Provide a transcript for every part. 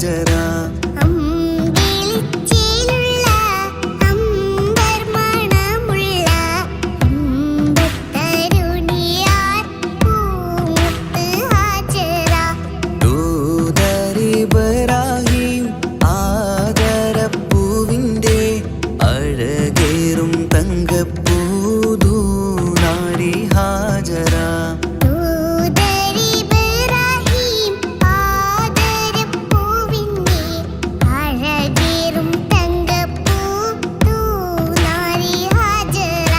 ഹാജറ. ഇബ്രാഹിം ആദരപ്പൂവിൻ്റെ അഴകേറും തങ്കപ്പൂതു നാരി ഹാജറ.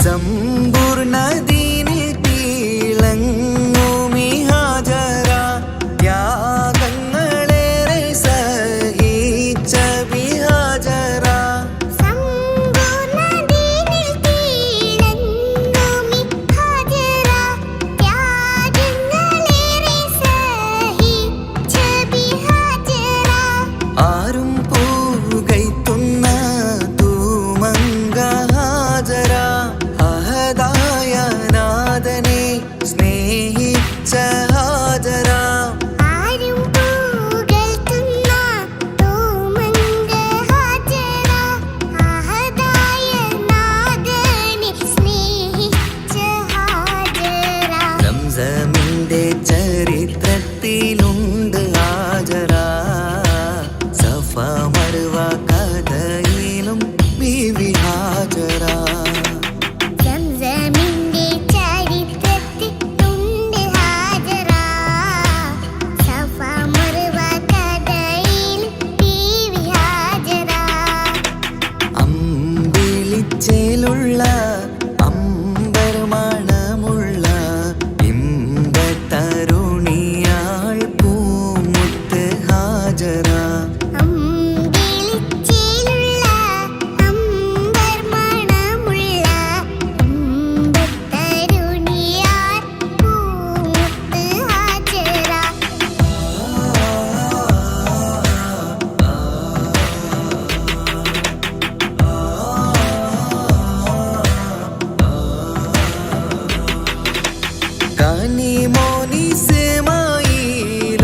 സമ്പൂർണ്ണദീനിൽ തിളങ്ങുമി ഹാജറ. ത്യാഗങ്ങളേറെ സഹിച്ച ബിഹാജറ. ആരും പൂകൈത്തുന്ന തൂമങ്ക ഹാജറ. അഹദായ നാഥനെ സ്നേഹിച്ച ഹാജറ. സംസമിന്റെ ചരിത്രത്തിലുണ്ട് ഹാജറ. സഫ മർവ കഥയിലും ബീവി ഹാജറ. അമ്പിളിച്ചേലുള്ള അമ്പർമണമുള്ള ഇമ്പത്തരുണിയാൾ പൂമുത്ത് ഹാജറ.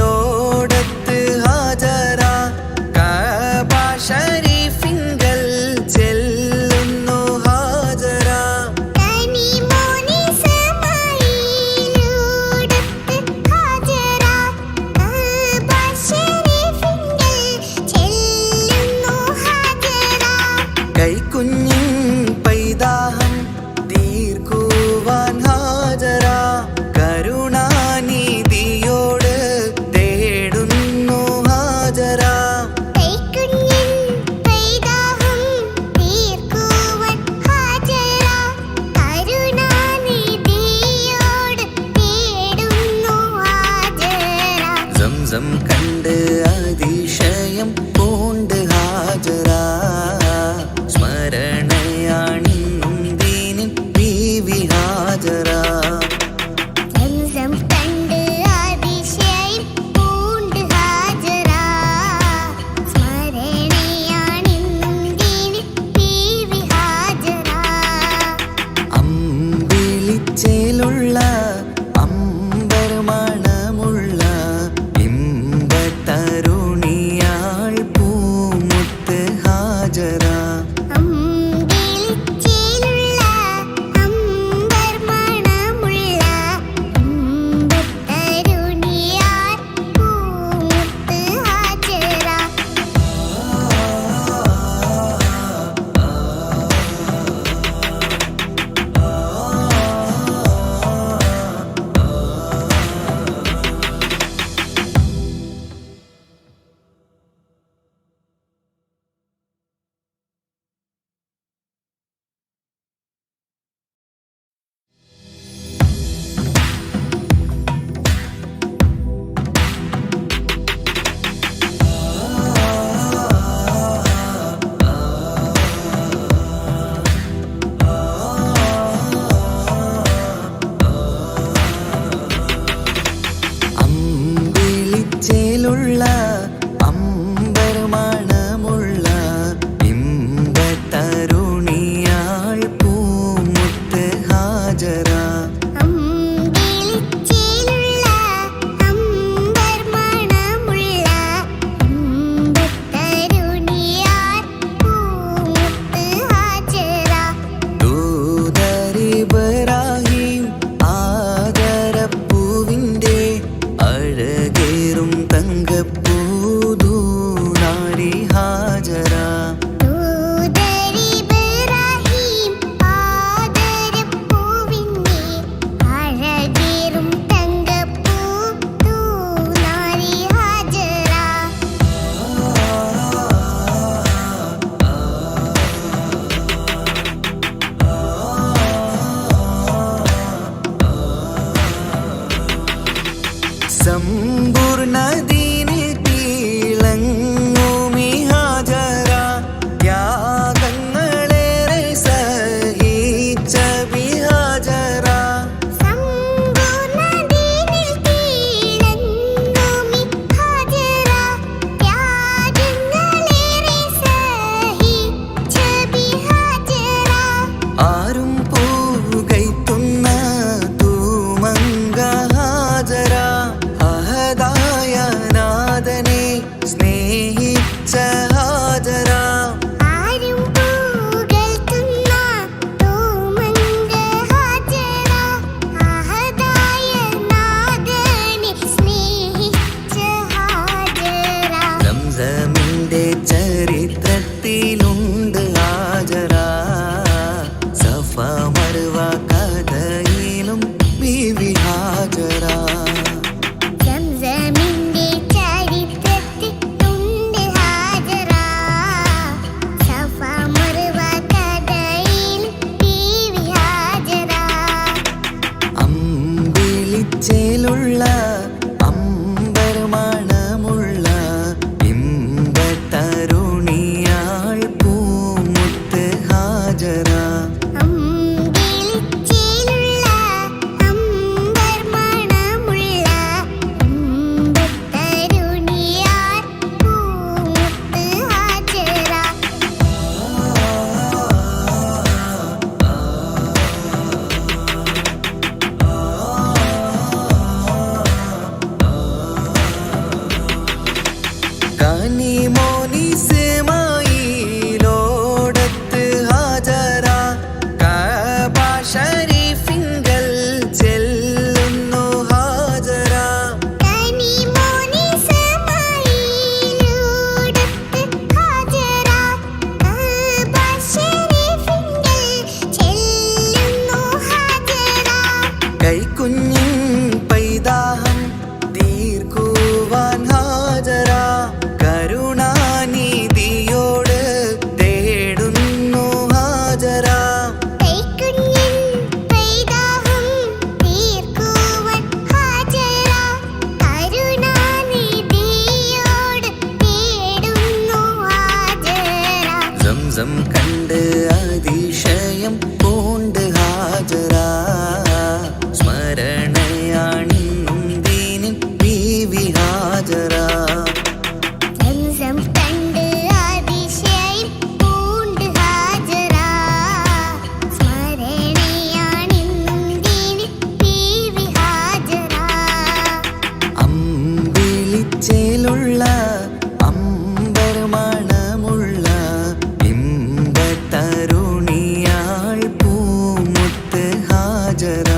കനിമോനിസ്മായിലോടത്ത് ഹാജറ. കഅബ ശരീഫിങ്കൽ ചെല്ലുന്നു ഹാജറ. കൈക്കുഞ്ഞിൻ പൈതാഹം തീർക്കുവാൻ ഹാജറ. കരുണാനിധിയോട് തേടുന്നു ഹാജറ. സംസം കണ്ട് അതിശയം പൂണ്ട് ഹാജറ. സ്മരണയാണിന്നും ദീനിൻ ബീവി ഹാജറ. അമ്പിളിച്ചേലുള്ള അമ്പർമണമുള്ള ഇമ്പത്തരുണിയാൾ പൂമുത്ത് ഹാജറ. സംസം കണ്ട് അതിശയം പൂണ്ട് ഹാജറ. സ്മരണയാണിന്നും ദീനിൻ ബീവി ഹാജറ. അമ്പിളിച്ചേലുള്ള അമ്പർ മണമുള്ള ഇമ്പത്തരുണിയാൾ പൂമുത്ത് ഹാജറ.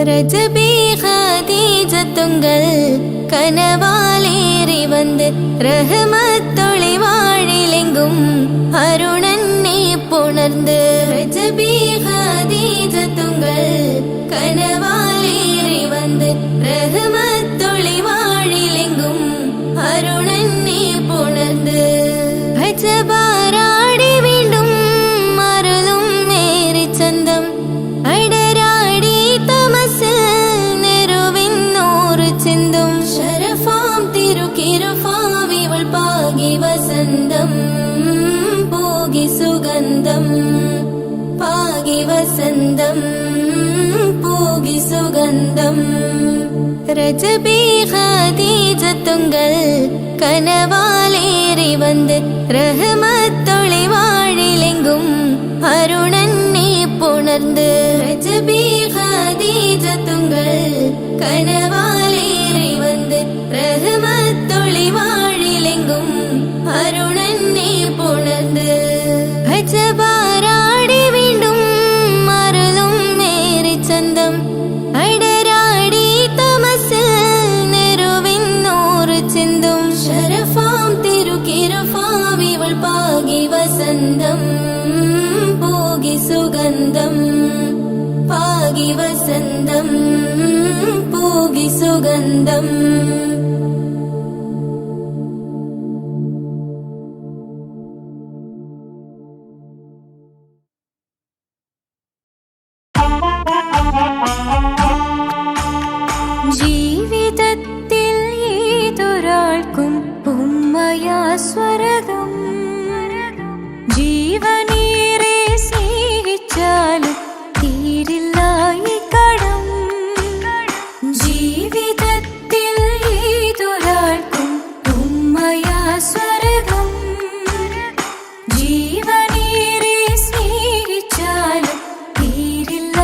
ரஜபி ஹதீஜத்துங்கள் கனவாலேறி வந்து ரஹமத்தொளி வாழிலெங்கும் அருணன்னே புணர்ந்து. ரஜபி ஹதீஜத்துங்கள் கனவாலேறி வந்து ரஹமத்தொளி வாழிலெங்கும் அருணன்னே புணர்ந்து. அஜபாராடி വീണ്ടും മറലും മേറി ചന്തം അടരാടി തമസിൽ നെരുവിന്നൂറ് ചിന്തും. ശരഫാം തിരുക്കിരുഫാവിവൾ പാകി വസന്തം പോകി സുഗന്ധം പാകി വസന്തം പോകി സുഗന്ധം. രജബി ഖദീജത്തുങ്കൾ കനവാലേറി വന്ന് റഹ്മത്തൊളി വാഴിലെങ്കും അരുണന്നെ പുണർന്ന്. രജബി ഖദീജത്തുങ്കൾ കനവാലേറി വന്ന് റഹ്മത്തൊളി വാഴിലെങ്കും അരുണന്നെ പുണർന്ന്. അജബാരാടി വീണ്ടും മറലും മേറി ചന്തം അടരാടി തമസിൽ നെരുവിന്നൂറ് ചിന്തും. ശരഫാം തിരുക്കിരുഫാവിവൾ പാകി വസന്തം പോകി സുഗന്ധം പാകി വസന്തം പോകി സുഗന്ധം. ജീവിതത്തിൽ ഏതൊരാൾക്കും ഉമ്മയാ സ്വർഗം. ജീവനേറെ സ്നേഹിച്ചാലും തീരില്ല ഈ കടം. ജീവിതത്തിൽ ഏതൊരാൾക്കും ഉമ്മയാ സ്വർഗം. ജീവനേറെ സ്നേഹിച്ചാലും തീരില്ല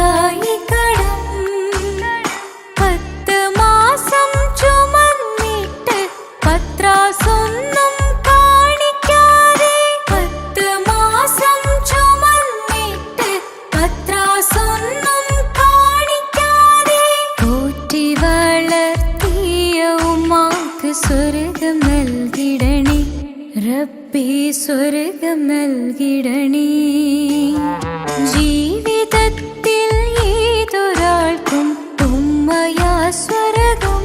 ഈ കടം. 10 മാസം ചുമന്നിട്ട് പത്രാസൊന്നും കാണിക്കാതെ. 10 മാസം ചുമന്നിട്ട് പത്രാസൊന്നും കാണിക്കാതെ. പോറ്റി വളർത്തിയ ഉമ്മാക്ക് സ്വർഗം നൽകിടണേ റബ്ബേ സ്വർഗം നൽകിടണേ. ജീവിതത്തിൽ ഏതൊരാൾക്കും ഉമ്മയാ സ്വർഗം.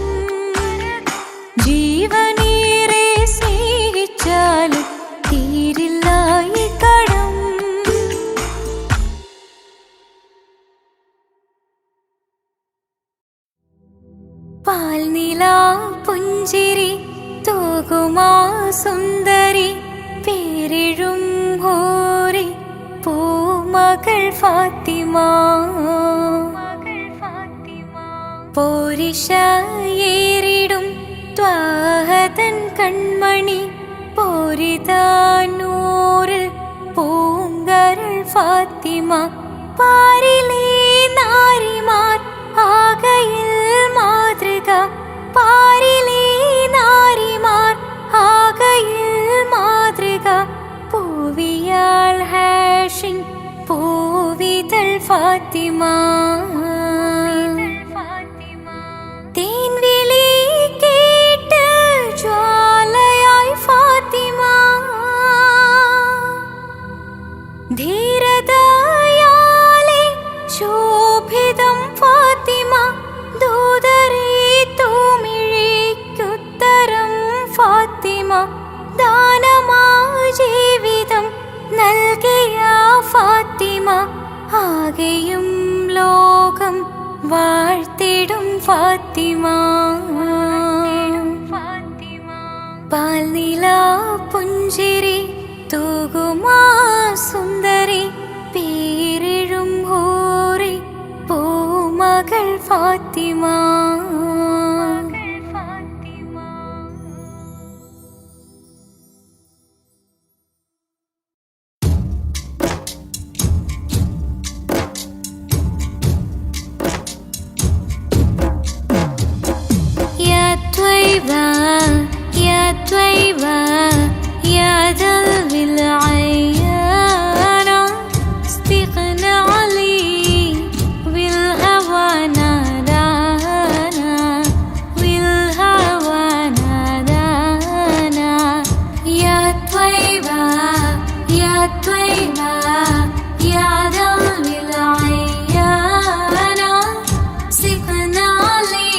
ജീവനേറെ സ്നേഹിച്ചാലും തീരില്ല ഈ കടം. പാൽനില പുഞ്ചിരി തൂകുമാ സുന്ദരി പേരിഴും ഹോറി പൂമകൾ ഫാത്തിമ. പോരിശയേറിടും ത്വാഹതൻ കൺമണി പോരിതാനൂറ് പൂങ്കരൾ ഫാത്തിമ. പാരിലേ നാരിമാർ ആകയിൽ മാതൃക. പാരിലേ നാരിമാർ ആകയിൽ മാതൃക. പൂവിയാൾ ഹാഷിൻ പൂവിതൾ ഫാത്തിമ. തേൻവിളി ആകെയും ലോകം വാഴ്ത്തിടും ഫാത്തിമ. പാൽനില പുഞ്ചിരി തൂകുമാ സുന്ദരി പേരിഴും ഹൂറി പൂമകൾ ഫാത്തിമ. يا طيبة يا دلو العيانة استغنى علي بالهوى نادانا بالهوى نادانا. يا طيبة يا طيبة يا دلو العيانة استغنى علي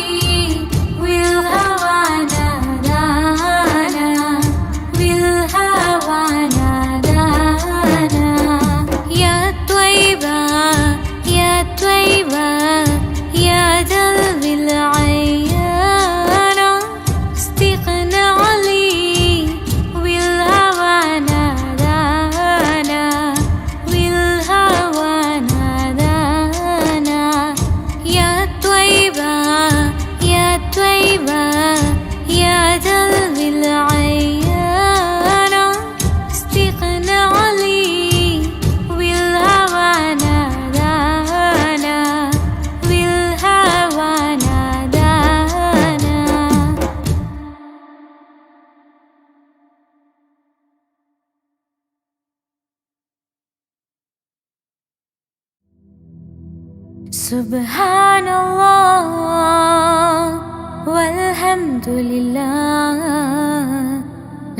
بالهوى نادانا بالهوى نادانا. يا طيبة يا طيبة يا دلو العيانة استغنى علي بالهوى نادانا بالهوى نادانا. يا طيبة يا طيبة يا دلو العيانة استغنى علي بالهوى نادانا بالهوى نادانا. سبحان الله والحمد لله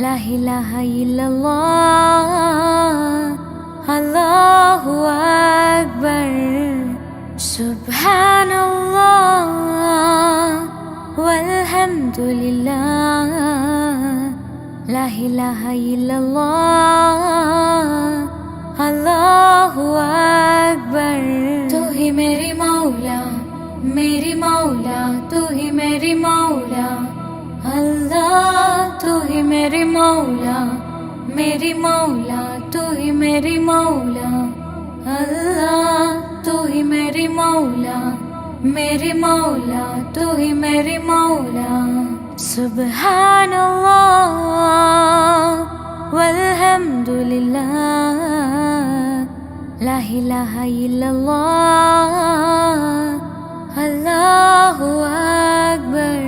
لا إله إلا الله الله أكبر. سبحان الله والحمد لله لا إله إلا الله الله أكبر. तू ही मेरी मौला मेरी मौला तू ही मेरी मौला अल्लाह. तू ही मेरी मौला मेरी मौला तू ही मेरी मौला अल्लाह. तू ही मेरी मौला मेरी मौला तू ही मेरी मौला. सुब्हान अल्लाह वल्हम्दु लिल्लाह ला इलाहा इल्लल्लाह അല്ലാഹു അക്ബർ.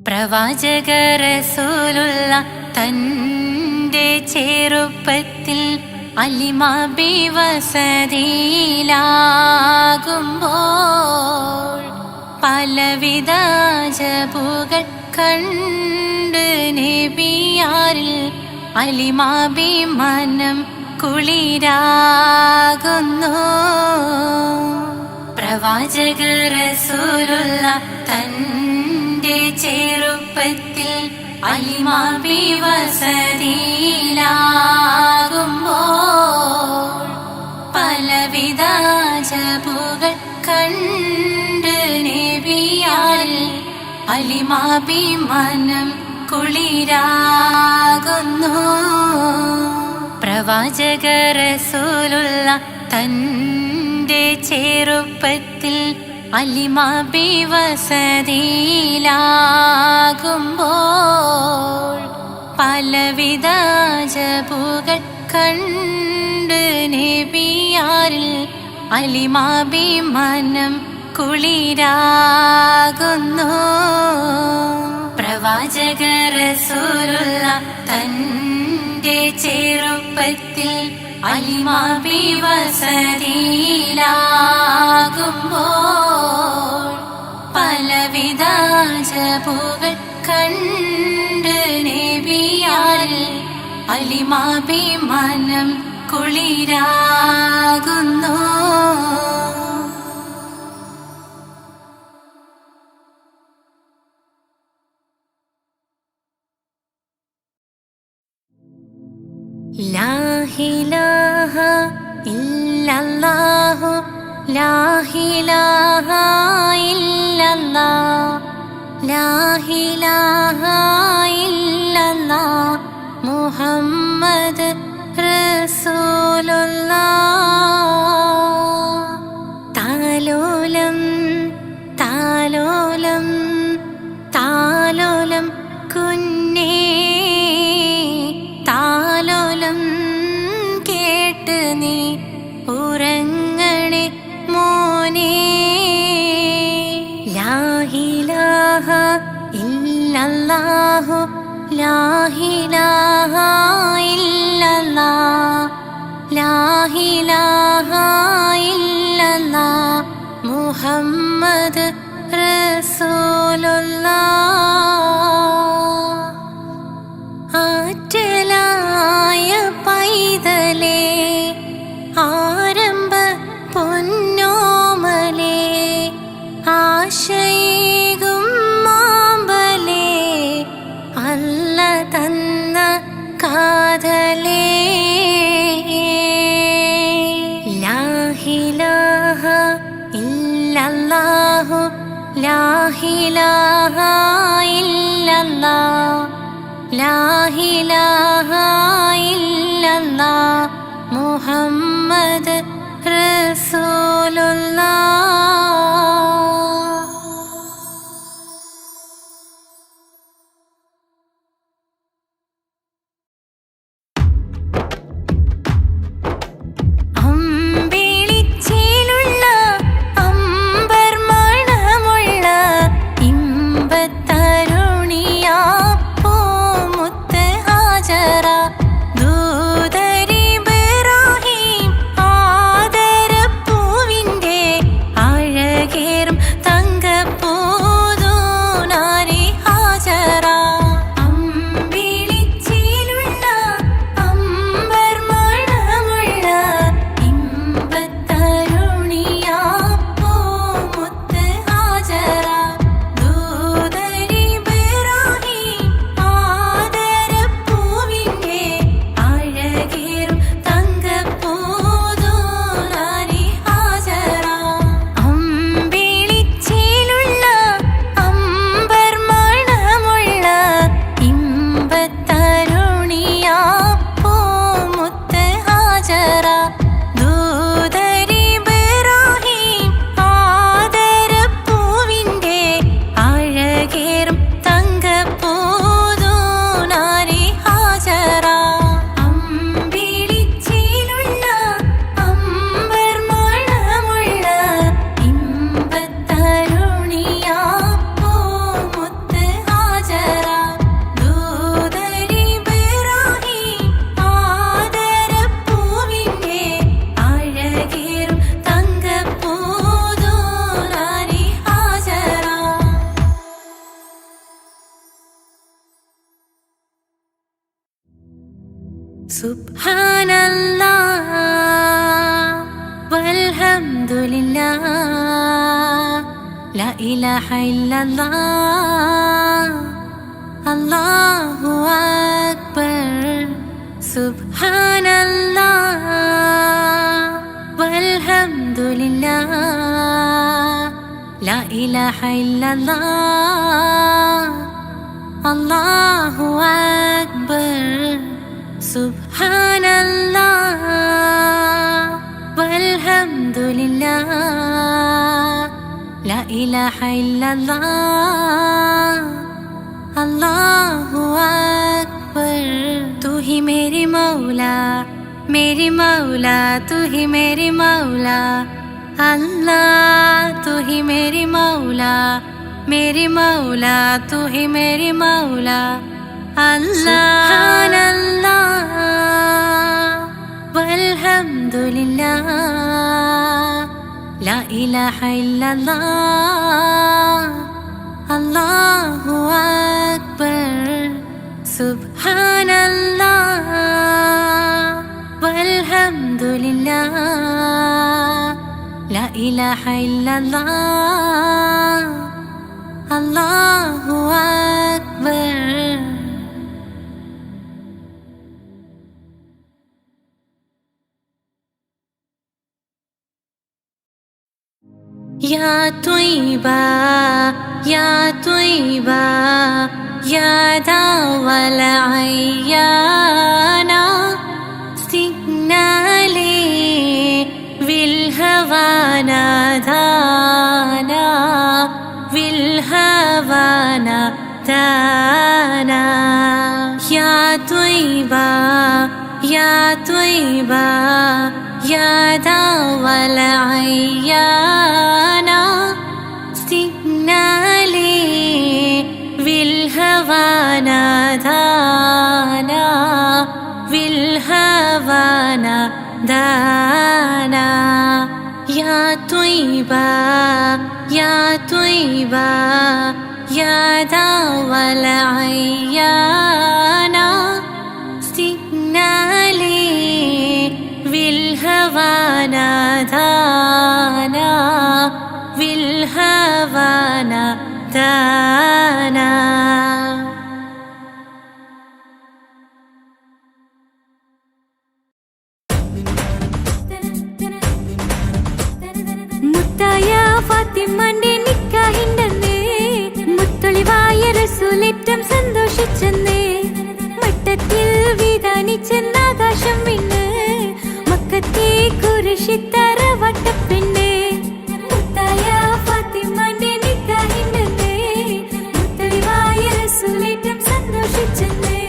പ്രവാചക റസൂലുള്ള തന്റെ ചെറുപ്പത്തിൽ അലിമാബി വസതിയിലാകുമ്പോൾ പലവിധ ജബുകൾ കണ്ട് നബിയാരിൽ അലിമാബി മനം കുളിരാകുന്നു. പ്രവാചക റസൂലുള്ള തന്റെ ചെറുപ്പത്തിൽ അലിമാബി വസതിയിലാകുമ്പോൾ പലവിധ ജബുകൾ കണ്ട് നബിയാരിൽ അലിമാബി മനം കുളിരാകുന്നു. പ്രവാചക റസൂലുള്ള തന്റെ ചെറുപ്പത്തിൽ അലിമാബി വസതിയിലാകുമ്പോൾ പലവിധ ജബുകൾ കണ്ട് നബിയാരിൽ അലിമാബി മനം കുളിരാകുന്നു. പ്രവാചക റസൂലുള്ള തന്റെ ചെറുപ്പത്തിൽ അലിമാബി വസതിയിലാകുമ്പോൾ പലവിധ ജബുകൾ കണ്ട് നബിയാരിൽ അലിമാബി മനം കുളിരാകുന്നു. ലാ ഇലാഹ ഇല്ലല്ലാഹു ലാ ഇലാഹ ഇല്ലല്ലാഹ് ലാ ഇലാഹ ഇല്ലല്ലാഹ് മുഹമ്മദ് റസൂലുള്ളാഹ്. താലോലം താലോലം താലോലം കുഞ്ഞേ താലോലം കേട്ട് നീ ഉറങ്ങണേ മോനെ. ലാ ഇലാഹ ഇല്ലല്ലാഹു ലാ ഇലാഹ ഇല്ലല്ലാഹ് ലാ ഇലാഹ ഇല്ലല്ലാഹ് മുഹമ്മദ് റസൂലുള്ളാഹ്. ആറ്റലായ പൈതലേ ആരംഭ പൊന്നോമലേ ആശയേകും മാമ്പലേ അല്ല തന്ന കാതലേ. ലാ ഇലാഹ ഇല്ലല്ലാഹു ലാ ഇലാഹ ഇല്ലല്ലാഹ് ലാ ഇലാഹ ഇല്ലല്ലാഹ് മുഹമ്മദ് റസൂലുള്ളാഹ്. അമ്പിളിച്ചേലുള്ള അമ്പർ മണമുള്ള ഇമ്പത്തരുണിയാ പൂമുത്ത് ഹാജറ ദൂതരിബ്രാഹീം ആദരപ്പൂവിന്റെ അഴകേറും തങ്കപ്പൂതൂനാരി ഹാജറ. അമ്പിളിച്ചേലുള്ള അമ്പർ മണമുള്ള ഇമ്പത്തരുണിയാ പൂമുത്ത് ഹാജറ ദൂതരിബ്രാഹീം ആദരപ്പൂവിന്റെ അഴകേറും തങ്കപ്പൂതൂനാരി ഹാജറ. അമ്പിളിച്ചേലുള്ള അമ്പർ മണമുള്ള ഇമ്പത്തരുണിയാ പൂമുത്ത് ഹാജറ ദൂതരിബ്രാഹീം ആദരപ്പൂവിന്റെ അഴകേറും തങ്കപ്പൂതൂനാരി ഹാജറ. അമ്പിളിച്ചേലുള്ള അമ്പർ മണമുള്ള ഇമ്പത്തരുണിയാ പൂമുത്ത് ഹാജറ ദൂതരിബ്രാഹീം ആദരപ്പൂവിന്റെ അഴകേറും തങ്കപ്പൂതൂനാരി ഹാജറ. സുബ്ഹാനല്ലാഹ് വൽഹംദുലില്ലാഹ് ലാ ഇലാഹ ഇല്ലല്ലാഹ് അല്ലാഹു അക്ബർ. സുബ്ഹാനല്ലാഹ് വൽഹംദുലില്ലാഹ് ലാ ഇലാഹ ഇല്ലല്ലാഹ് അല്ലാഹു അക്ബർ. സുബ്ഹാനല്ലാഹ് വൽഹംദുലില്ലാഹ് ലാ ഇലാഹ ഇല്ലല്ലാഹ് അല്ലാഹു അക്ബർ. तू ही मेरी मौला तू ही मेरी मौला अल्लाह. तू ही मेरी मौला तू ही मेरी मौला अल्लाह. सुब्हानल्लाह वल्हम्दुलिल्लाह ला इलाहा इल्लल्लाह अल्लाहु अक्बर. सुब्हानल्लाह वल्हम्दुलिल्लाह ला इलाहा इल्लल्लाह अल्लाहु अक्बर. يا طيبة يا طيبة يا دوا العيانا سقنا لي بالهوى نادانا بالهوى نادانا يا طيبة يا طيبة يا دوا العيانا سقنا لي بالهوى نادانا بالهوى نادانا يا طيبة يا طيبة يا دوا العيانا سقنا لي بالهوى نادانا بالهوى نادانا മുത്തായ ഫാത്തിമന്റെ നിക്കാഹിണ്ടെന്നേ മുത്തൊളിവായ റസൂലേറ്റം സന്തോഷിച്ചെന്നേ മട്ടത്തിൽ വിധാനിച്ചെന്ന ആകാശം വിണ്ണ് മക്കത്തെ കുരിശിത്തറ വട്ടപ്പെണ്ണേ മുത്തായ ഫാത്തിമന്റെ നിക്കാഹിണ്ടെന്നേ മുത്തൊളിവായ റസൂലേറ്റം സന്തോഷിച്ചെന്നേ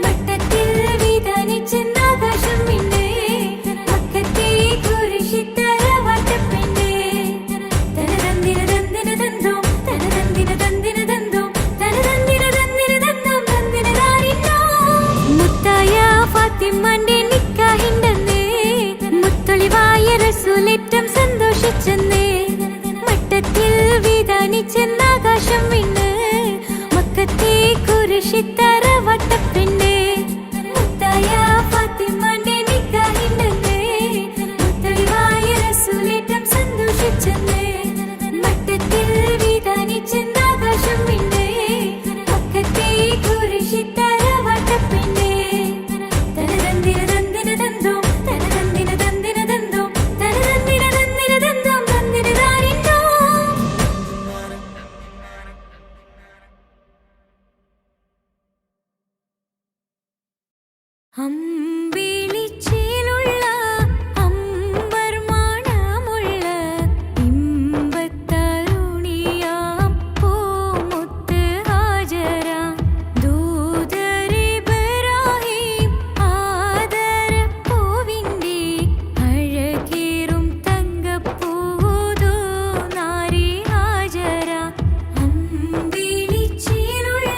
മട്ടത്തിൽ വിധാനിച്ചെന്ന ആകാശം വിണ്ണ് മക്കത്തെ കുരിശിത്തറ ഫാത്തിമന്റെ നിക്കാഹിണ്ടെന്നേ മുത്തൊളിവായ റസൂലേറ്റം സന്തോഷിച്ചെന്നേ മട്ടത്തിൽ വിധാനിച്ചെന്ന ആകാശം വിണ്ണ് മക്കത്തെ കുരിശിത്തറ വട്ടപ്പെണ്ണേ മുത്തായ ഫാത്തിമന്റെ നിക്കാഹിണ്ടെന്നേ മുത്തൊളിവായ റസൂലേറ്റം സന്തോഷിച്ചെന്നേ മട്ടത്തിൽ വിധാനിച്ചെന്ന ആകാശം വിണ്ണ് മക്കത്തെ കുരിശിത്തറ വട്ടപ്പെണ്ണേ അമ്പിളിച്ചേലുള്ള അമ്പർ മണമുള്ള ഇമ്പത്തരുണിയാം പൂമുത്ത് ഹാജര ദൂതരിബ്രാഹിം ആദരപ്പൂവിൻ്റെ അഴകേറും തങ്കപ്പൂതോ നാരി ഹാജര അമ്പിളിച്ചേലുള്ള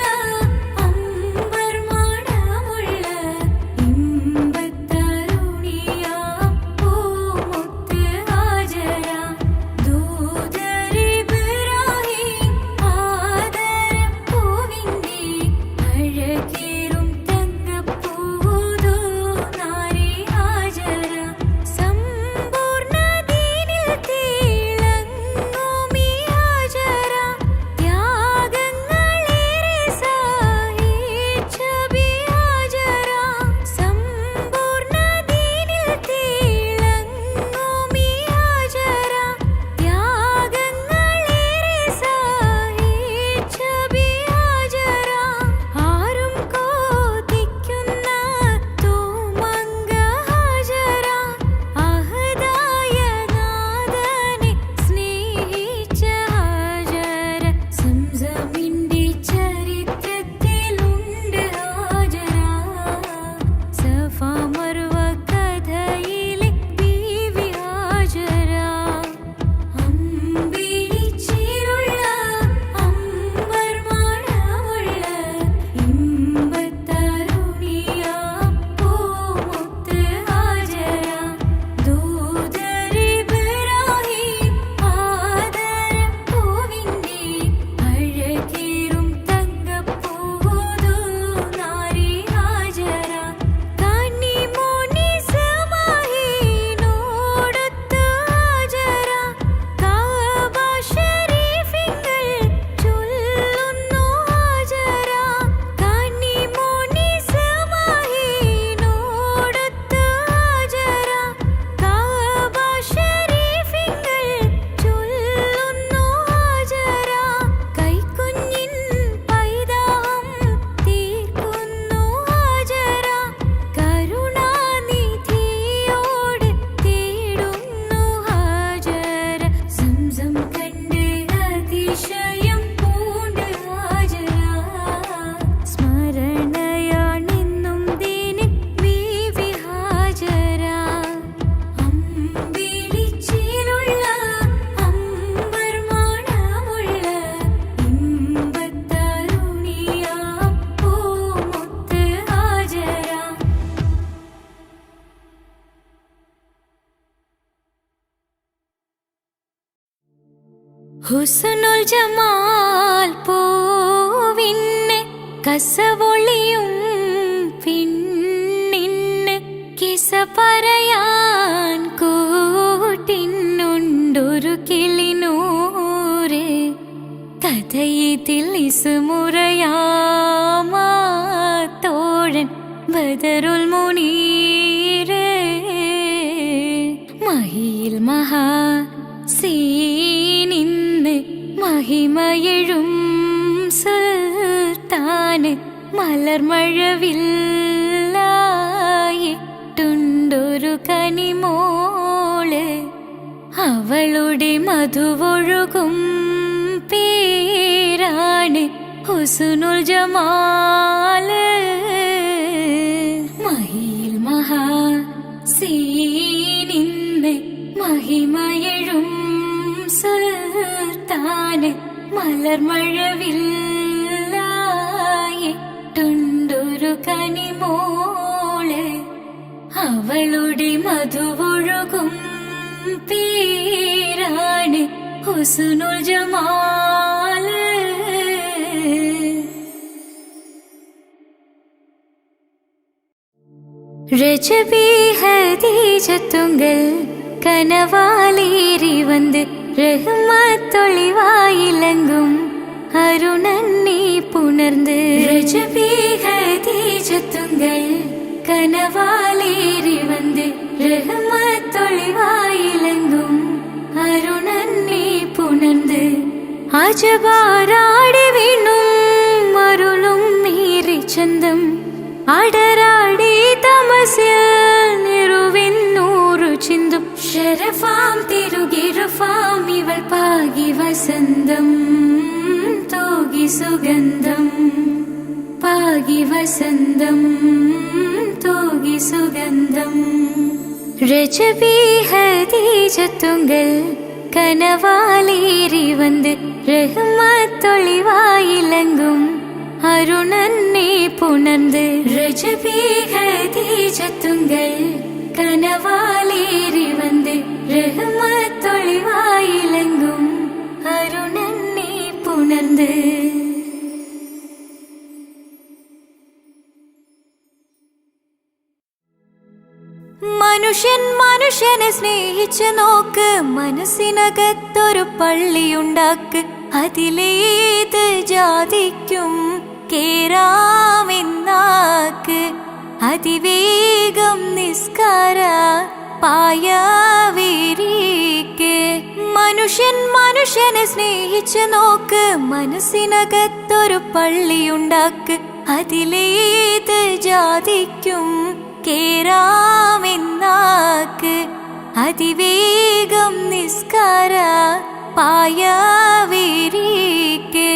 അമ്പർ മണമുള്ള ഹുസ്നുൽ ജമാൽ പൂവിന് കസവൊളിയും പിന്നിന് കിസ പറയാൻ കൂട്ടിനുണ്ടൊരു കിളിനൂറ് കഥയിതിൽ ഇസുമുറയാമാത്തോഴൻ ബദറുൽ മുനീര് മഹിയിൽ മഹാ സീനിന്ന് മഹിമയെഴും സുൽത്താന് മലർമഴവില്ലായിട്ടുണ്ടൊരു കനിമോള് അവളുടെ മധുവൊഴുകും പേരാണ് ഹുസ്നുൽ ജമാല് മഹിയിൽ മഹാ സീനിന്ന് മഹിമയെഴും സുൽത്താന് മലർമഴവില്ലായിട്ടുണ്ടൊരു കനിമോള് അവളുടെ മധുവൊഴുകും പേരാണ് ഹുസ്നുൽ ജമാല് രജബി ഹദീജത്തുങ്കൽ കനവാലേറി വന്ന് റഹ്മത്തൊളിവായിലങ്കും അരുണന്നെ പുണർന്ന് രജബി ഹദീജത്തുങ്കൽ കനവാലേറി വന്ന് റഹ്മത്തൊളിവായിലങ്കും അരുണന്നെ പുണർന്ന് അജബാരാടി വീണും അരുളും മീറി ചന്തം അടരാടി തമസിൽ നിറുവിന്നൂറു ചിന്തും ശരഫാം തിരുകിരുഫാം ഇവൾ പാകി വസന്തം തൂകി സുഗന്ധം പാകി വസന്തം തൂകി സുഗന്ധം രജബി ഹദീജത്തുങ്കൽ കനവാലേറി വന്ന് റഹ്മത്തൊളിവായിലങ്കും അരുണന്നെ പുണർന്ന് രജബി ഹദീജത്തുങ്കൽ കനവാലേറി വന്ന് റഹ്മത്തൊളിവായിലങ്കും അരുണന്നെ പുണർന്ന് മനുഷ്യൻ മനുഷ്യനെ സ്നേഹിച്ചു നോക്ക് മനസ്സിനകത്തൊരു പള്ളിയുണ്ടാക്ക് അതിലേത് ജാതിക്കും കേറാമെന്നാക്ക് അതിവേഗം നിസ്കാര പായവിരിക്ക് മനുഷ്യൻ മനുഷ്യനെ സ്നേഹിച്ചു നോക്ക് മനസ്സിനകത്തൊരു പള്ളിയുണ്ടാക്ക് അതിലേത് ജാതിക്കും കേറാമെന്നാക്ക് അതിവേഗം നിസ്കാര പായവിരിക്ക്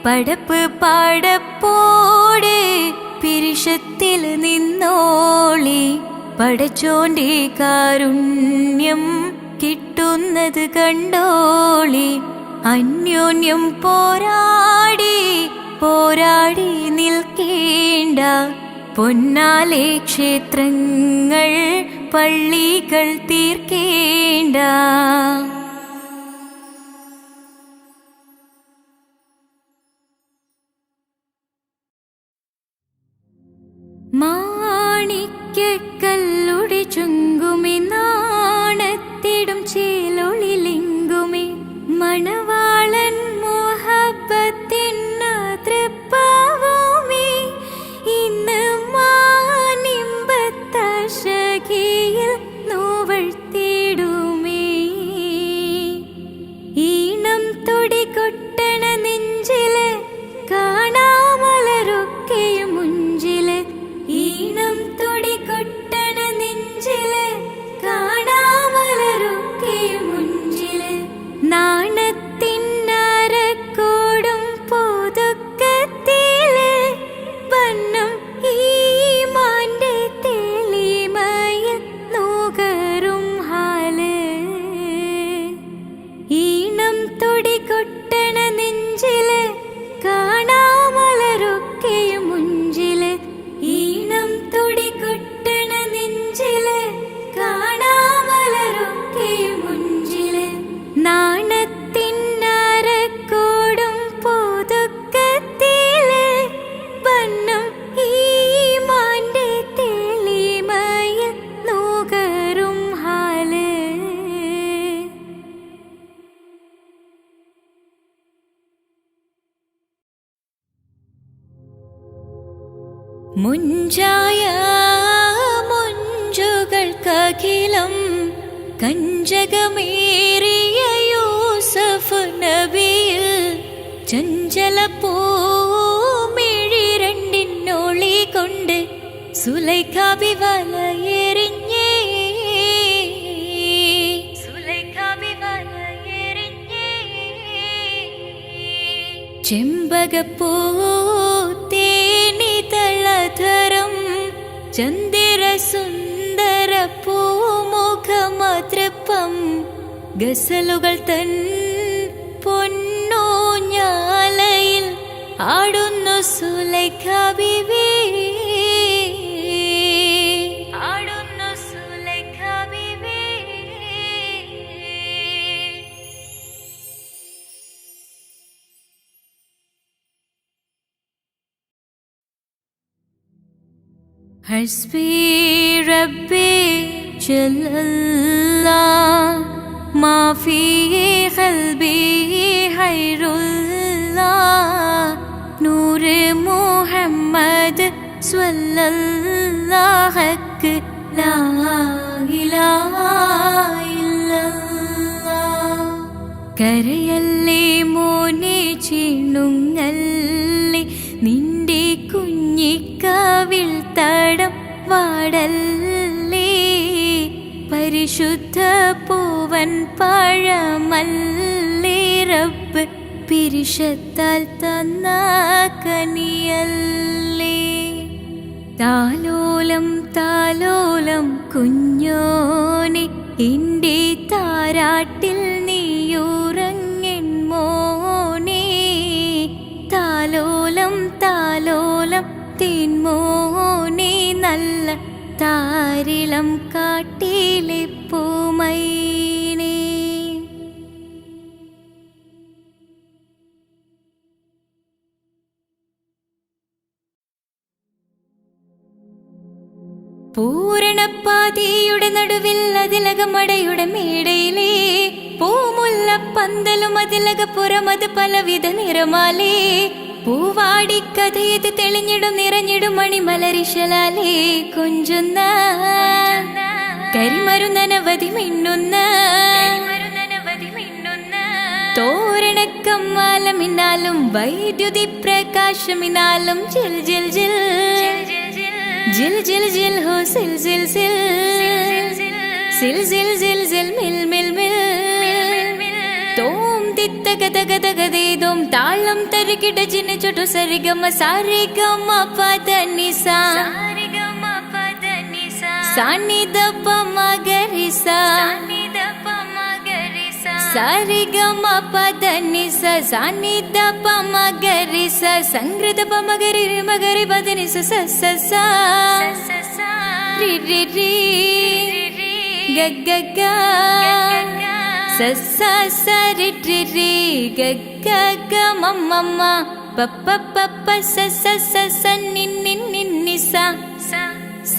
പടപ്പ് പാടപ്പോടെ പിരിശത്തിൽ നിന്നോളി പടച്ചോന്റെ കാരുണ്യം കിട്ടുന്നത് കണ്ടോളി അന്യോന്യം പോരാടി പോരാടി നിൽക്കേണ്ട പൊന്നാലെ ക്ഷേത്രങ്ങൾ പള്ളികൾ തീർക്കേണ്ട മാണിക്യക്കല്ലുടെ ചുങ്കുമി നാണത്തിടും ചേലൊളിലിങ്കുമി മണവാളൻ മോഹബത്തിന്ന തൃപ്പാവുമി ഇന്ന് മാനിമ്പത്തശകിയിൽ നോവഴ്ത്തിടുമേ ഈണം തൊടികൊട്ടണ നെഞ്ചില് കാണാമലരൊക്കെയും മുഞ്ചില് ഈണം തൊടികൊട്ടണ നെഞ്ചില് കാണാമലരൊക്കെയും മുഞ്ചില് നാണത്തിന്നരക്കോടും പുതുക്കത്തില് വണ്ണം ഈമാന്റെ തെളിമയിൽ മുഞ്ചായ മുഞ്ചുകൾക്കഖിലം കഞ്ചകമേറിയ യൂസഫ് നബിയിൽ ചഞ്ചല പൂമിഴി രണ്ടിനൊളി കൊണ്ട് സുലൈഖാബി വലയെറിഞ്ഞേ ചെമ്പകപ്പൂ തേനിതളധരം ചന്ദിര സുന്ദര പൂമുഖമതൃപ്പം ഗസലുകൾ തൻ പൊന്നൂഞ്ഞാലയിൽ ആടുന്നു സുലൈഖാ ബീവി ആടുന്നു സുലൈഖാ ബീവി. ഹസ്ബി റബ്ബി ജല്ലല്ലാഹ് മാ ഫീ ഖൽബി ഖൈറുല്ലാഹ് നൂറ് മുഹമ്മദ് സ്വല്ലല്ലാഹു ലാ ഇലാഹ ഇല്ലല്ലാഹ്. കരയല്ലേ മോനെ ചിണുങ്ങല്ലേ നിന്റെ കുഞ്ഞിക്കാവിൽ തടം വാടല്ലേ പരിശുദ്ധ പൂവൻ പഴമല്ലേ റബ്ബ് പിരിശത്താൽ തന്ന കനിയല്ലേ. താലോലം താലോലം കുഞ്ഞോനെ എൻ്റെ താരാട്ടിൽ നീയുറങ്ങൻ മോനെ താലോലം താലോലം തേൻമോനെ നല്ല താരിളം കാട്ടിലെ പൂമൈനേ. പൂരണപ്പാതിയുടെ നടുവിൽ അതിലകമടയുടെ മേടയിലേ പൂമുല്ല പന്തലും അതിലകപ്പുറമത് പലവിധ നിറമാലേ പൂവാടിക്കഥയത് തെളിഞ്ഞിടും നിറഞ്ഞിടും മണിമലരിശലാലേ കൊഞ്ചുന്ന കരിമരുന്നനവധി മിന്നുന്ന തോരണക്കമ്മാലമിനാലും വൈദ്യുതി പ്രകാശമിനാലും ജിൽ ജിൽ ജിൽ ജിൽ ജിൽ ജിൽ ഹോ സിൽ സിൽ സിൽ സിൽ സിൽ സിൽ സിൽ മിൽ മിൽ മിൽ തോം തിത്തഗതഗതഗതേദോം താളം തരികിട ജിന ചൊട്ടു സരിഗമ സാരിഗമ പദനിസ സാനിദപ മഗരിസ സാരിഗമ പദനിസ സാനിദപ മഗരിസ സംഗൃത പമഗരി മഗരി പദനിസ സ സ സ രി രി രി ഗ ഗ ഗ സ സ സ രി രി രി ഗ ഗ ഗ മ മ മ പ പ പ പ സ സ സ സ നി നി നി നി സ സ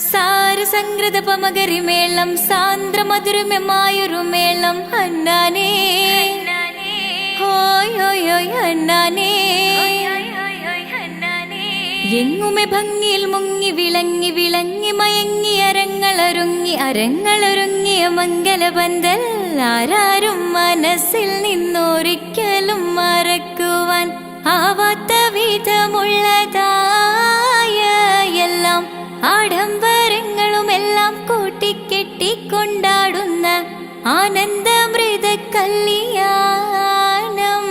സാര സംഗൃത പമഗരി മേളം സാന്ദ്ര മധുരമമായൊരു മേളം ഹന്നാനേ ഹോയ് ഹോയ് ഹോയ് ഹന്നാനേ. എങ്ങുമെ ഭംഗിയിൽ മുങ്ങി വിളങ്ങി വിളങ്ങി മയങ്ങി അരങ്ങളൊരുങ്ങിയ മംഗലബന്ധൽ ആരാരും മനസ്സിൽ നിന്നൊരിക്കലും മറക്കുവാൻ ആവാത്ത വിധമുള്ളതായ എല്ലാം ആഡംബരങ്ങളുമെല്ലാം കൂട്ടിക്കെട്ടിക്കൊണ്ടാടുന്ന ആനന്ദമൃത കല്യാണം.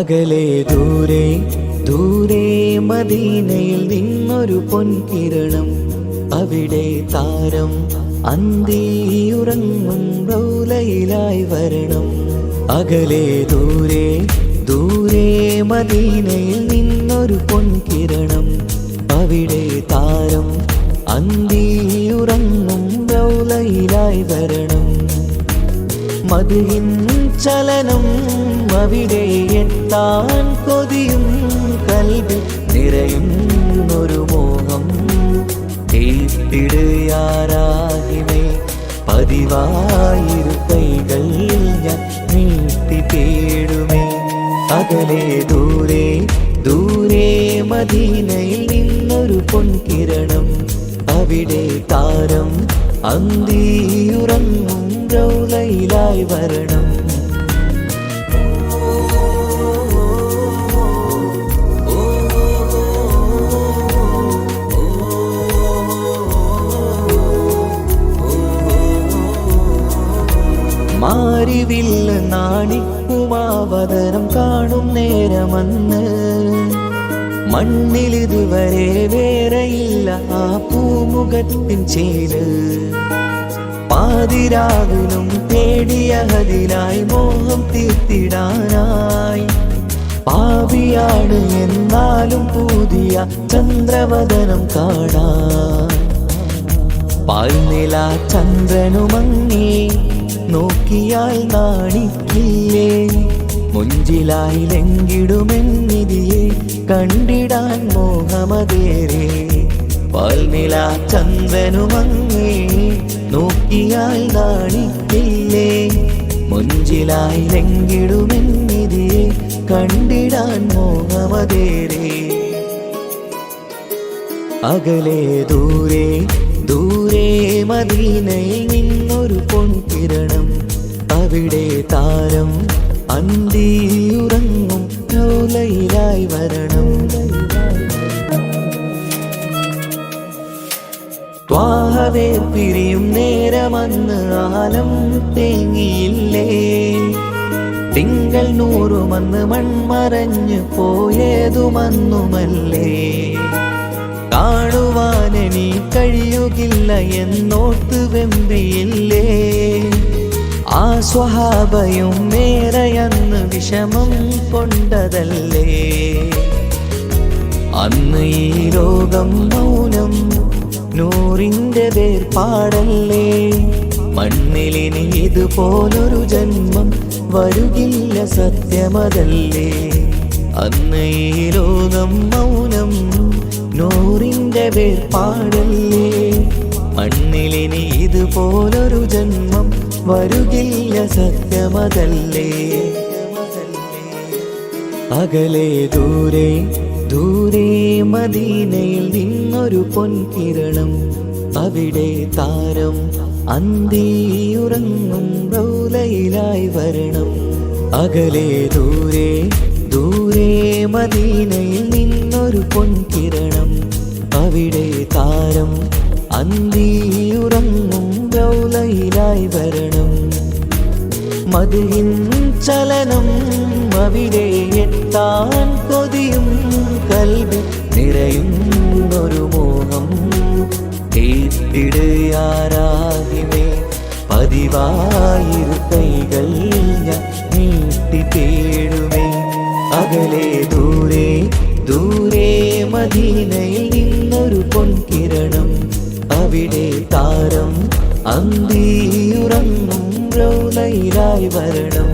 അകലെ ദൂരെ ദൂരെ മദീനയിൽ നിന്നൊരു പൊൻകിരണം, അവിടെ താരം അന്തിയുറങ്ങും റൗലയിലായി വരണം. അകലെ ദൂരെ ദൂരെ മദീനയിൽ നിന്നൊരു പൊൻകിരണം, അവിടെ താരം അന്തിയുറങ്ങും റൗലയിലായി വരണം. മദിഹിൻ ചലനം അവിടെ എത്താൻ കൊതിയും, കൽബിൽ നിറയുന്നൊരു മോഹം. തീർത്തിടുയാരാഹിമേ പതിവായിരു കൈകൾ ഞാൻ നീട്ടി തേടുമേ. അകലെ ദൂരെ ദൂരെ മദീനയിൽ നിന്നൊരു പൊൻകിരണം, അവിടെ താരം അന്തിയുറങ്ങും റൗലയിലായി വരണം. മാരിവില്ല നാണിക്കുമാവതരം കാണും നേരമന്ന്, മണ്ണിലിതുവരെ വേറെയില്ല ആ പൂമുഖത്തിൻ ചേര്. പാതിരാവിലും തേടിയ ഹദിനായി മോഹം തീർത്തിടാനായി, പാപിയാണ് എന്നാലും പുതിയ ചന്ദ്രവദനം കാണാൻ. പാൽനില ചന്ദ്രനുമങ്ങി നോക്കിയാൽ നാണിക്കില്ലേ, മുഞ്ചിലായി ലംഘിടുമെന്നിതിയെ കണ്ടിടാൻ മോഹമതേറെ. പാൽനില ചന്ദ്രനുമങ്ങി നോക്കിയാൽ നാണിക്കില്ലേ, മുഞ്ചിലായി ലംഘിടുമെന്നിതിയെ കണ്ടിടാൻ മോഹമതേറെ. അകലെ ദൂരെ ദൂരെ മദീനയിൽ നിന്നൊരു പൊൻകിരണം, അവിടെ താരം അന്തിയുറങ്ങും റൗലയിലായി വരണം. ത്വാഹവേ പിരിയും നേരമന്ന് ആലം തേങ്ങിയില്ലേ, തിങ്കൾ നൂറുമന്ന് മൺമറഞ്ഞു പോയതുമന്നുമല്ലേ. കാണുവാനെനി കഴിയുകില്ല എന്നോർത്ത് വെമ്പിയില്ലേ, ആ സ്വഹാബയും മേറയന്ന് വിഷമം കൊണ്ടതല്ലേ. അന്ന് ഈ ലോകം മൗനം, നൂറിൻ്റെ വേർപാടല്ലേ. മണ്ണിലിനി ഇതുപോലൊരു ജന്മം വരുകില്ല സത്യമതല്ലേ. അന്ന് ഈ ലോകം മൗനം, നൂറിൻ്റെ വേർപാടല്ലേ. മണ്ണിലിനി ഇതുപോലൊരു ജന്മം വരുകില്ല സത്യമതല്ലേ. അകലെ ദൂരെ ദൂരെ മദീനയിൽ നിന്നൊരു പൊൻകിരണം, അവിടെ താരം അന്തിയുറങ്ങും റൗലയിലായി വരണം. അകലെ ദൂരെ ദൂരെ മദീനയിൽ നിന്നൊരു പൊൻകിരണം, അവിടെ താരം അന്തിയുറങ്ങും റൗലയിലായി വരണം. മദിഹിൻ ചലനം അവിടെ എത്താൻ കൊതിയും, കൽബിൽ നിറയുന്നൊരു മോഹം. തീർത്തിടുയാരാഹിമേ പതിവായിരു കൈകൾ ഞാൻ നീട്ടി തേടുമേ. അകലെ ദൂരെ ദൂരെ മദീനയിൽ നിന്നൊരു പൊൻകിരണം, അവിടെ താരം അന്തിയുറങ്ങും റൗലയിലായി വരണം.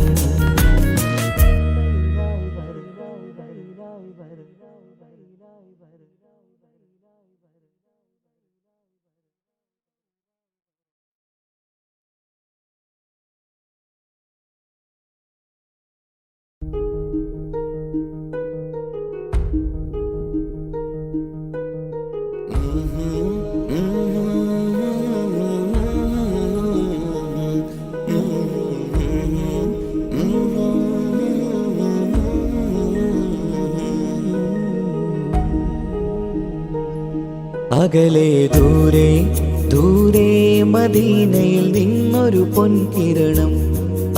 അകലെ ദൂരെ ദൂരെ മദീനയിൽ നിന്നൊരു പൊൻകിരണം,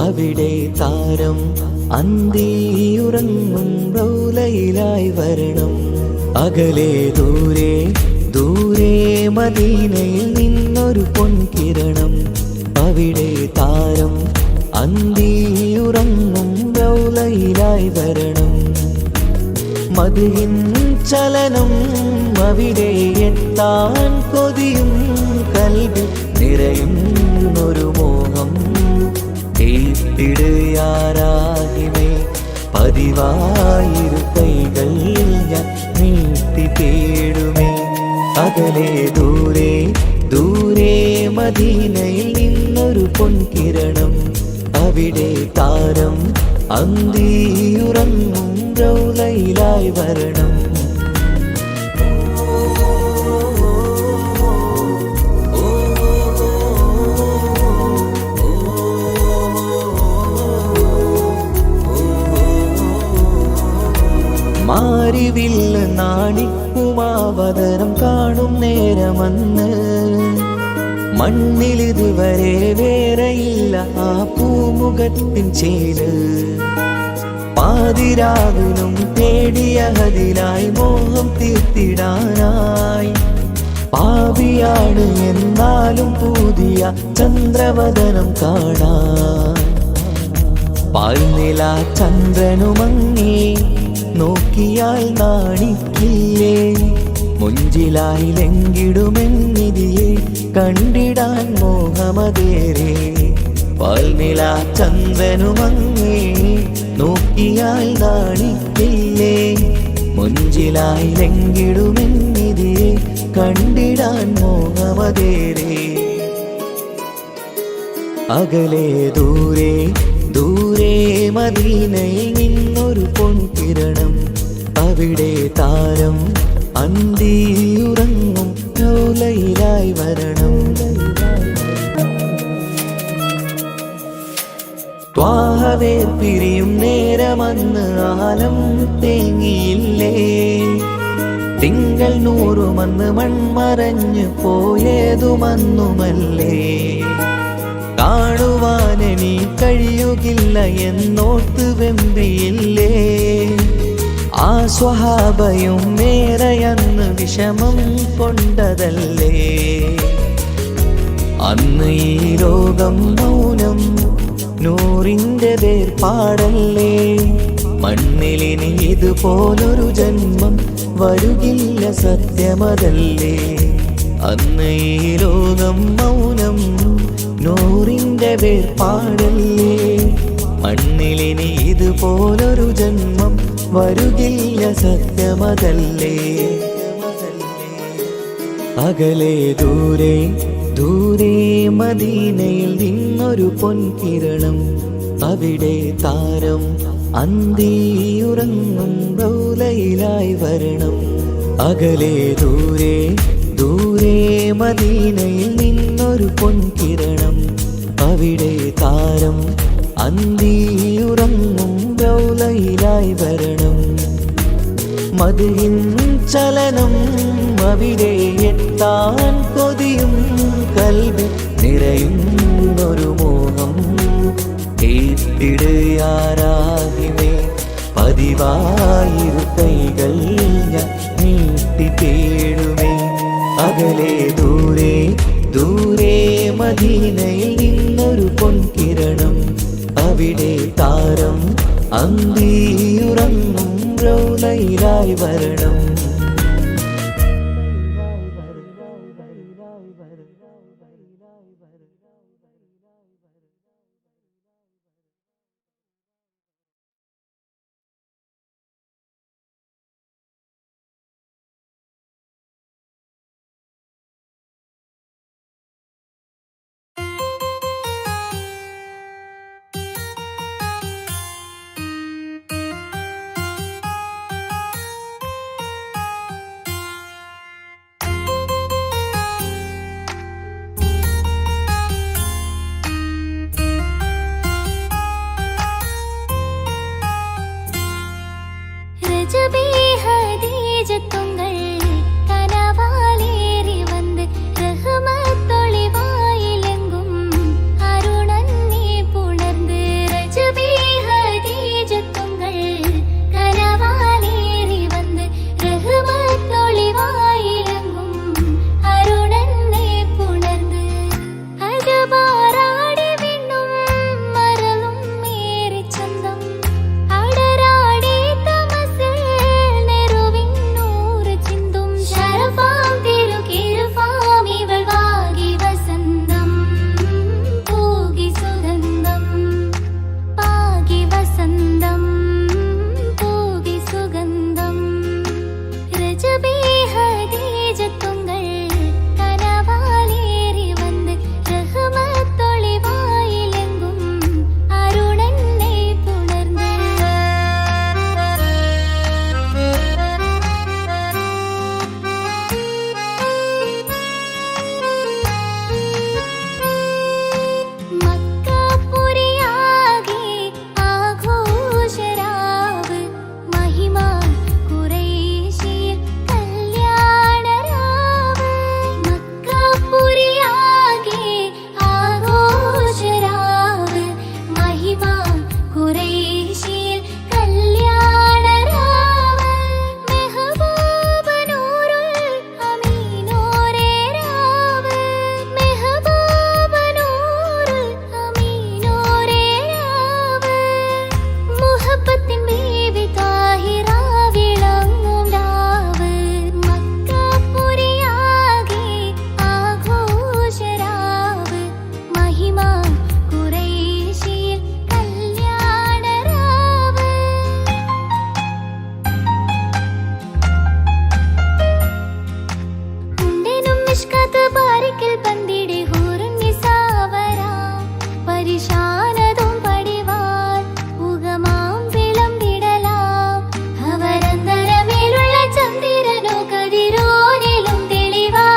അവിടെ താരം അന്തിയുറങ്ങും റൗലയിലായി വരണം. അകലെ ദൂരെ ദൂരെ മദീനയിൽ നിന്നൊരു പൊൻകിരണം. അവിടെ താരം അന്തിയുറങ്ങും റൗലയിലായി വരണം. മദിഹിൻ ചലനം അവിടെ എത്താൻ കൊതിയും കൽബിൽ നിറയുന്നൊരു മോഹം. കേട്ടിടുയാരാഹിമേ പതിവായിരു കൈകൾ ഞാൻ നീട്ടി തേടുമേ. അകലെ ദൂരെ ദൂരെ മദീനയിൽ നിന്നൊരു പൊൻകിരണം. അവിടെ താരം അന്തിയുറങ്ങും റൗലയിലായി വരണം. മാരിവില്ല നാണിക്കുമാവതരം കാണും നേരമന്ന്. മണ്ണിലിതുവരെ വേറെയില്ല ആ പൂമുഖത്തിൻ ചേല്. പാതിരാവിലും തേടിയതിനായി മോഹം തീർത്തിടാനായി. പാപിയാണ് എന്നാലും പുതിയ ചന്ദ്രവദനം കാണാൻ. പാൽനില ചന്ദ്രനുമങ്ങി നോക്കിയാൽ നാണിക്കില്ലേ. മുഞ്ചിലായി ലംഘിടുമെന്നിതിയെ കണ്ടിടാൻ മോഹമതേറെ. പാൽനില ചന്ദ്രനുമങ്ങി നോക്കിയാൽ നാണിക്കില്ലേ. മുഞ്ചിലായി ലംഘിടുമെന്നിതിയെ കണ്ടിടാൻ മോഹമതേറെ. അകലെ ദൂരെ ദൂരെ മദീനയിൽ നിന്നൊരു പൊൻകിരണം. അവിടെ താരം അന്തിയുറങ്ങും റൗലയിലായി വരണം. ത്വാഹവേർ പിരിയും നേരമന്ന് ആലം തേങ്ങിയില്ലേ. തിങ്കൾ നൂറുമന്ന് മൺമറഞ്ഞു പോയതുമന്നുമല്ലേ. കാണുവാനെനി കഴിയുകില്ല എന്നോർത്ത് വെമ്പിയില്ലേ. ആ സ്വഹാബയും മേറയന്ന് വിഷമം കൊണ്ടതല്ലേ. അന്ന് ഈ ലോകം മൗനം നൂറിൻ്റെ വേർപാടല്ലേ. മണ്ണിലിനി ഇതുപോലൊരു ജന്മം വരുകില്ല സത്യമതല്ലേ. അന്ന് ഈ ലോകം മൗനം നൂറിൻ്റെ വേർപാടല്ലേ. മണ്ണിലിനി ഇതുപോലൊരു ജന്മം വരുകില്ല സത്യമതല്ലേ. അകലെ ദൂരെ ദൂരെ മദീനയിൽ നിന്നൊരു പൊൻകിരണം. അവിടെ താരം അന്തിയുറങ്ങും റൗലയിലായി വരണം. അകലെ ദൂരെ ദൂരെ മദീനയിൽ നിന്നൊരു പൊൻകിരണം. അവിടെ താരം അന്തിയുറങ്ങും റൗലയിലായി വരണം. മദിഹിൻ ചലനം അവിടെ എത്താൻ കൊതിയും കൽബിൽ നിറയുന്നൊരു മോഹം. കേട്ടിടുയാരാഹിമേ പതിവായിരു കൈകൾ ഞാൻ നീട്ടി തേടുമേ. അകലെ ദൂരെ ദൂരെ മദീനയിൽ നിന്നൊരു പൊൻകിരണം. അവിടെ താരം അന്തിയുറങ്ങും റൗലയിലായി വരണം. മിഷ്കത്ത് ബാരിക്കിൽ പന്തിടെ ഹൂറുന്നിസാവരാം പരിശാനതും പടിവാൾ ഉഗമാം വിളംബിടലാം അവരന്തരമേലുള്ള ചന്ദ്രനോ കതിരോനിലും തെളിവാ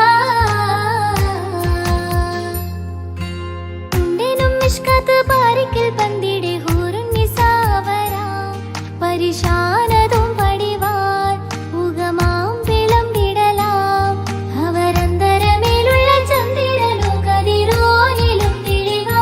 ഉണ്ടെനും മിഷ്കത്ത് ബാരിക്കിൽ പന്തിടെ ഹൂറുന്നിസാവരാം പരിശാനതും പടിവാൾ ഉഗമാം വിളംബിടലാം അവരന്തരമേലുള്ള ചന്ദ്രനോ കതിരോനിലും തെളിവാ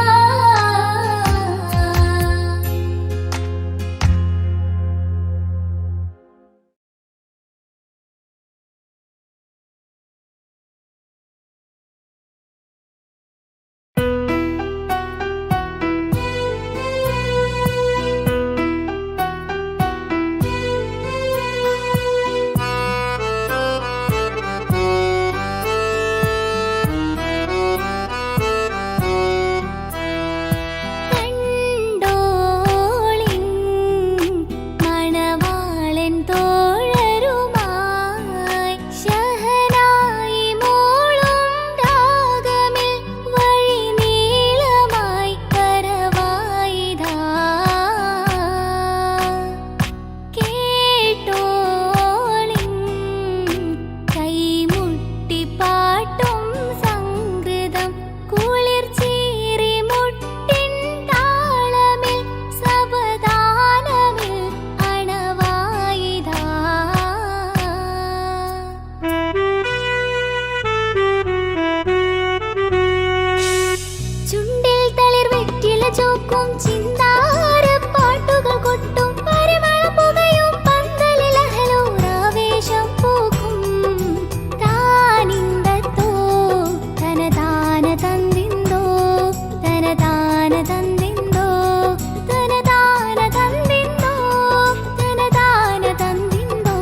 കണ്ടോളിൻ മണവാളൻ തോഴരുമായി ശഹനായി മൂളും രാഗമിൽ വഴി നീളമായി കരവായിതാ കേട്ടോളിൻ കൈമുട്ടി പാട്ടും സംഗൃതം കുളിർച്ചീറി മുട്ടിൻ താളമിൽ സവധാനമിൽ അണവായിതാ ചുണ്ടിൽ തളിർ വെറ്റില ചോക്കും ചിന്താര പാട്ടുകൾ കൊട്ടും പരിമള പുകയും പന്തലിൽ അഹലോരാവേശം പൂക്കും താനിന്തത്തോ തനതാന തന്തിന്തോ തനതാന തന്തിന്തോ തനതാന തന്തിന്തോ തനതാന തന്തിന്തോ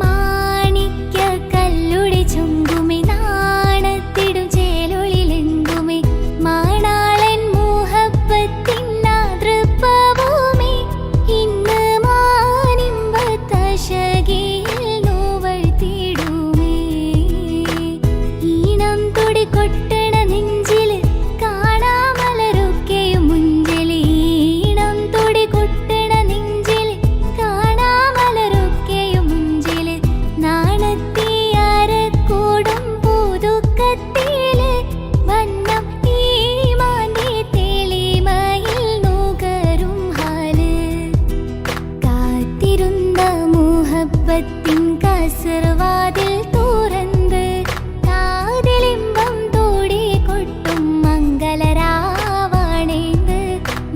മാണിക്യ കല്ലുടി ചുങ്കുമി നാണത്തിടും ചേലൊളിലെങ്കുമി മാണാളൻ മോഹപ്പത്തിൻ നാതൃപ്പഭൂമി ഇന്ന് മാനിമ്പത്തശകിയിൽ നോവഴ്ത്തിടുമേ ഈണം തുടി കൊട്ടണ നെഞ്ചില് കാണാമലരൊക്കെയും മുഞ്ചില് ഈണം തുടി കൊട്ടണ നെഞ്ചില് കാണാമലരൊക്കെയും മുഞ്ചില് നാണത്തിയാരക്കൂടും പുതുക്കത്തില് വന്നം ഈ മാന്റെ തെളിമയിൽ നുകരും ഹാല് കാത്തിരുന്ന മുഹബത്തിൻ കസർവാതിൽ തുറന്ന് കാതിലിമ്പം തോടി കൊട്ടും മംഗളരാവാണേന്ത്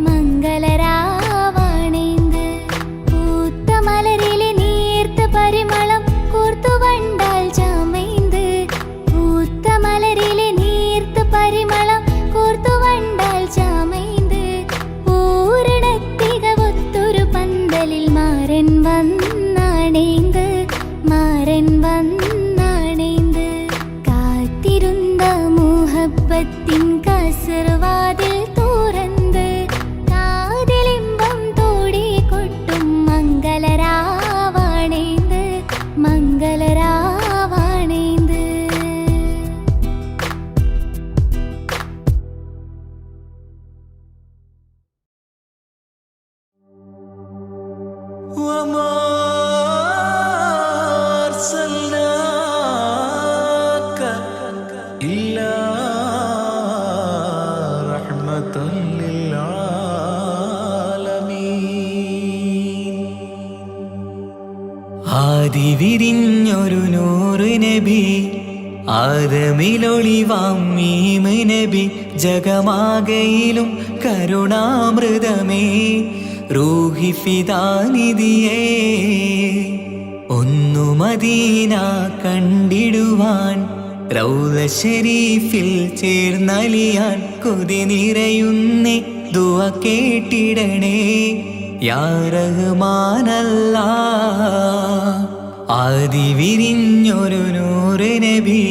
മംഗളരാവാണേന്ത് പൂത്ത മലരിലെ നീർത്ത പരിമളം കൂർത്തു വണ്ടാൽ ചമൈന്ത് പൂത്ത മലരിലെ നീർത്ത പരിമളം കൂർത്തു വണ്ടാൽ ചമൈന്ത് പൂരണത്തികവൊത്തൊരു പന്തലിൽ മാരൻ വന്നാണേന്ത് മാരൻ വന്നാണേന്ത് കാത്തിരുന്ന മുഹബത്തിൻ കസർവാതിൽ തുറന്ന് കാതിലിമ്പം തോടി കൊട്ടും മംഗളരാവാണേന്ത് മംഗളരാവാണേന്ത് وما أرسلناك إلا رحمة للعالمين ആദി വിരിഞ്ഞൊരു നൂറ് നബി ആദമിലൊളിവാം മീമ് നബി ജഗമാകയിലും കരുണാമൃതമേ റൂഹി ഫിദാനിധിയേ ഒന്നു മദീന കണ്ടിടുവാൻ റൗള ശരീഫിൽ ചേർന്നലിയാൻ കൊതി നിറയുന്നേ ദുആ കേട്ടിടണേ യാ റഹ്മാനല്ലാഹ് ആദി വിരിഞ്ഞൊരു നൂറ് നബി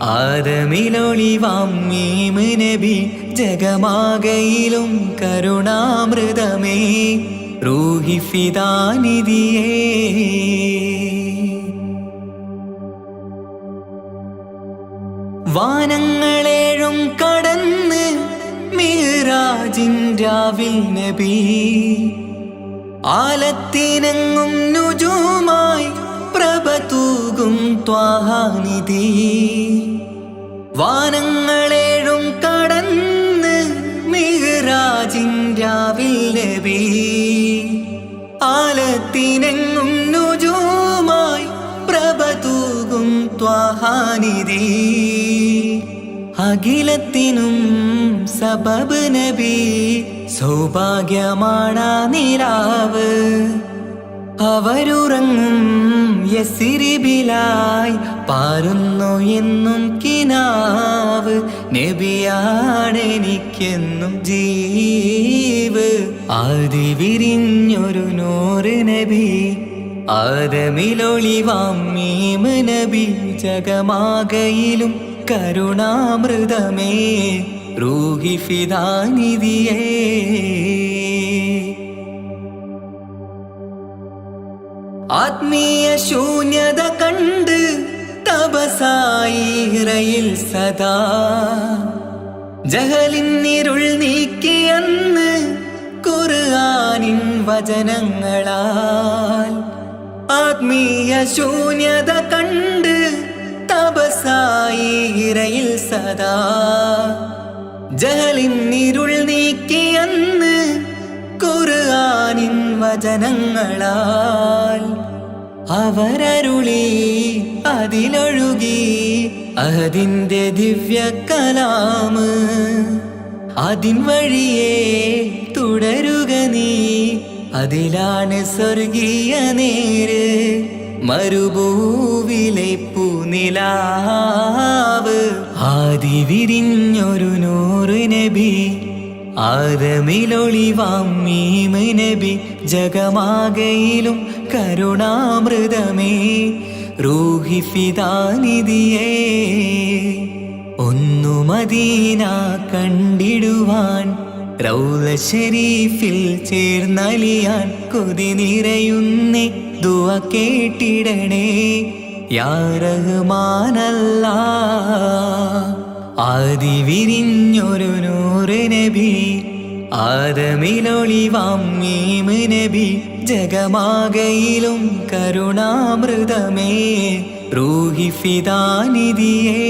ആദമിലൊളിവാം മീമ് നബി ജഗമാകയിലും കരുണാമൃതമേ റൂഹി ഫിദാനിധിയേ. വാനങ്ങളേഴും കടന്ന് മിഅ്റാജിൻ രാവിൽ നബി ആലത്തിനെങ്ങും നുജൂമായി പ്രഭ തൂകും ത്വാഹാനിധി. വാനങ്ങളേഴും കടന്ന് മിഅ്റാജിൻ രാവിൽ നബി ആലത്തിനെങ്ങും നുജൂമായി പ്രഭ തൂകും ത്വാഹാനിധി. അഖിലത്തിനും സബബ് നബി സൗഭാഗ്യമാണാ നിലാവ്. അവരുറങ്ങും യസിരിബിലായി പാരുന്നു എന്നും കിനാവ്. നബിയാണെനിക്കെന്നും ജീവ്. ആദി വിരിഞ്ഞൊരു നൂറ് നബി ആദമിലൊളിവാം മീമ് നബി ജഗമാകയിലും കരുണാമൃതമേ റൂഹി ഫിദാനിധിയേ. ആത്മീയ ശൂന്യത കണ്ട് തപസായി ഇറയിൽ സദാ ജഹലിന്നിരുൾ നീക്കിയെന്ന് ഖുർആനിൻ വചനങ്ങളാൽ. ആത്മീയ ശൂന്യത കണ്ട് തപസായി ഇറയിൽ സദാ ജഹലിന്നിരുൾ നീക്കിയെന്ന് ഖുർആനിൻ വചനങ്ങളാൽ. അവരരുളി അതിലൊഴുകി അതിന്റെ ദിവ്യ കലാമ്. അതിൻ വഴിയേ തുടരുക നീ, അതിലാണ് സ്വർഗീയ നേര്. മരുഭൂവിലെ പൂനിലാവ് ആദി വിരിഞ്ഞൊരു നൂറ് നബി ആദമിലൊളിവാം മീമ് നബി ജഗമാകയിലും കരുണാമൃതമേ റൂഹി ഫിദാനിധിയേ. ഒന്നു മദീന കണ്ടിടുവാൻ റൗള ശരീഫിൽ ചേർന്നലിയാൻ കൊതി നിറയുന്നേ ദുആ കേട്ടിടണേ യാ റഹ്മാനല്ലാഹ്. ആദി വിരിഞ്ഞൊരു നൂറ് നബി ആദമിലൊളിവാം മീമ് നബി ജഗമാകയിലും കരുണാമൃതമേ റൂഹി ഫിദാനിധിയേ.